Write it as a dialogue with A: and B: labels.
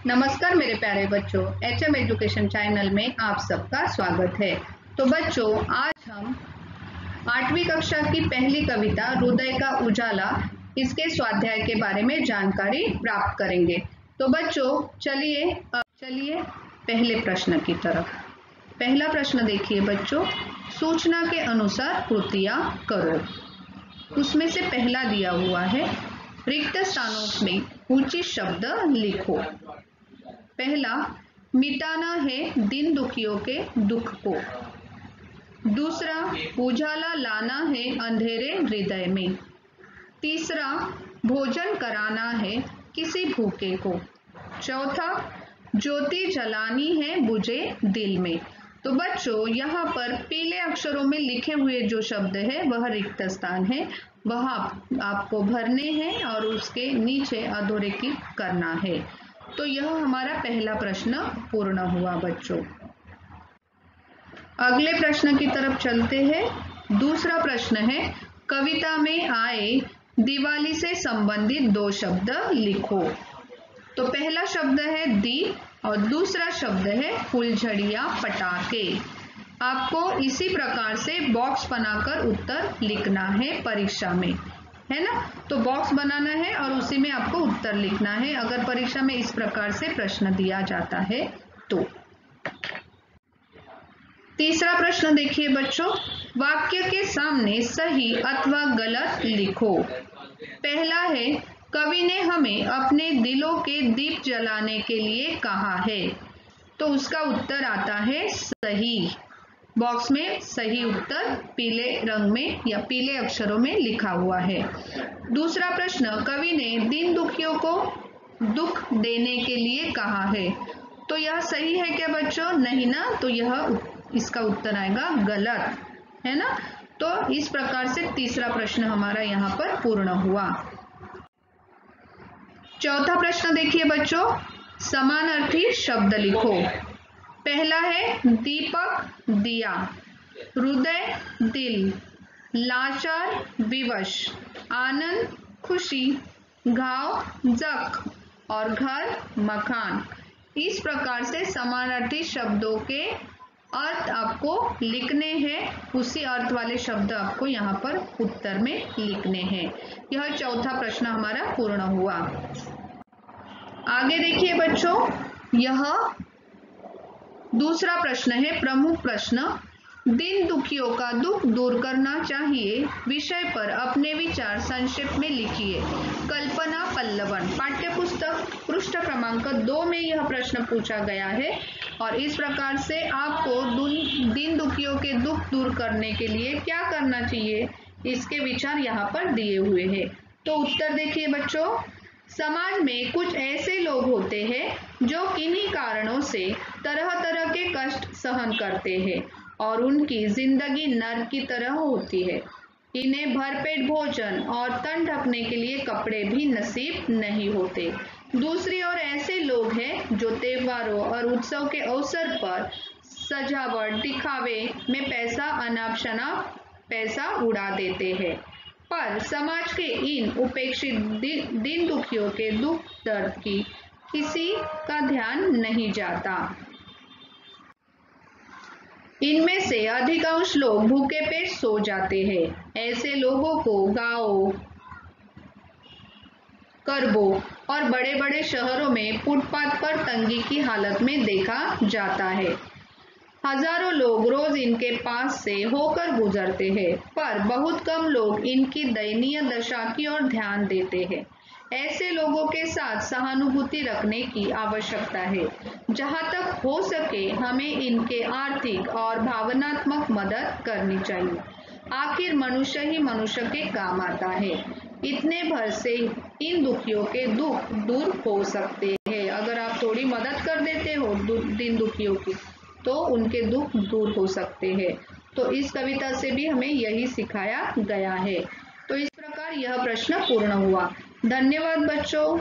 A: नमस्कार मेरे प्यारे बच्चों, HM एजुकेशन चैनल में आप सबका स्वागत है। तो बच्चों, आज हम 8वीं कक्षा की पहली कविता हृदय का उजाला इसके स्वाध्याय के बारे में जानकारी प्राप्त करेंगे। तो बच्चों चलिए पहले प्रश्न की तरफ। पहला प्रश्न देखिए बच्चों, सूचना के अनुसार कृतियां करो। उसमें से पहला दिया हुआ है, रिक्त स्थानों में ऊंची शब्द लिखो। पहला, मिटाना है दिन दुखियों के दुख को। दूसरा, उजाला लाना है अंधेरे हृदय में। तीसरा, भोजन कराना है किसी भूखे को। चौथा, ज्योति जलानी है बुझे दिल में। तो बच्चों, यहाँ पर पीले अक्षरों में लिखे हुए जो शब्द है वह रिक्त स्थान है, वह आपको भरने हैं और उसके नीचे अधोरेखित करना है। तो यह हमारा पहला प्रश्न पूर्ण हुआ बच्चों। अगले प्रश्न की तरफ चलते हैं। दूसरा प्रश्न है, कविता में आए दिवाली से संबंधित दो शब्द लिखो। तो पहला शब्द है दीप और दूसरा शब्द है फुलझड़ियां पटाखे। आपको इसी प्रकार से बॉक्स बनाकर उत्तर लिखना है परीक्षा में, है ना। तो बॉक्स बनाना है और उसी में आपको उत्तर लिखना है अगर परीक्षा में इस प्रकार से प्रश्न दिया जाता है तो। तीसरा प्रश्न देखिए बच्चों, वाक्य के सामने सही अथवा गलत लिखो। पहला है, कवि ने हमें अपने दिलों के दीप जलाने के लिए कहा है। तो उसका उत्तर आता है सही। बॉक्स में सही उत्तर पीले रंग में या पीले अक्षरों में लिखा हुआ है। दूसरा प्रश्न, कवि ने दिन दुखियों को दुख देने के लिए कहा है। तो यह सही है क्या बच्चों? नहीं ना, तो इसका उत्तर आएगा गलत, है ना। तो इस प्रकार से तीसरा प्रश्न हमारा यहाँ पर पूर्ण हुआ। चौथा प्रश्न देखिए बच्चों, समानार्थी शब्द लिखो। पहला है दीपक दिया, हृदय दिल, लाचार विवश, आनंद खुशी, घाव जख्म और घर मकान। इस प्रकार से समानार्थी शब्दों के अर्थ आपको लिखने हैं, उसी अर्थ वाले शब्द आपको यहाँ पर उत्तर में लिखने हैं। यह चौथा प्रश्न हमारा पूर्ण हुआ। आगे देखिए बच्चों, यह दूसरा प्रश्न है, प्रमुख प्रश्न, दिन दुखियों का दुख दूर करना चाहिए विषय पर अपने विचार संक्षेप में लिखिए। कल्पना पल्लवन, पाठ्यपुस्तक पृष्ठ क्रमांक 2 में यह प्रश्न पूछा गया है और इस प्रकार से आपको दिन दुखियों के दुख दूर करने के लिए क्या करना चाहिए इसके विचार यहाँ पर दिए हुए हैं। तो उत्तर देखिए बच्चों, समाज में कुछ ऐसे लोग होते हैं जो किन्हीं कारणों से तरह तरह के कष्ट सहन करते हैं और उनकी जिंदगी नर्क की तरह होती है। इन्हें भरपेट भोजन और तन ढकने के लिए कपड़े भी नसीब नहीं होते। दूसरी ओर ऐसे लोग हैं जो त्योहारों और उत्सव के अवसर पर सजावट दिखावे में पैसा अनाप शनाप पैसा उड़ा देते हैं, पर समाज के इन उपेक्षित दिन दुखियों के दुख दर्द की किसी का ध्यान नहीं जाता। इनमें से अधिकांश लोग भूखे पेट सो जाते हैं। ऐसे लोगों को गांवों, कस्बों और बड़े बड़े शहरों में फुटपाथ पर तंगी की हालत में देखा जाता है। हजारों लोग रोज इनके पास से होकर गुजरते हैं, पर बहुत कम लोग इनकी दयनीय दशा की ओर ध्यान देते हैं। ऐसे लोगों के साथ सहानुभूति रखने की आवश्यकता है। जहां तक हो सके हमें इनके आर्थिक और भावनात्मक मदद करनी चाहिए। आखिर मनुष्य ही मनुष्य के काम आता है। इतने भर से इन दुखियों के दुख दूर हो सकते हैं। अगर आप थोड़ी मदद कर देते हो दिन दुखियों की, तो उनके दुख दूर हो सकते हैं। तो इस कविता से भी हमें यही सिखाया गया है। तो इस प्रकार यह प्रश्न पूर्ण हुआ। धन्यवाद बच्चों।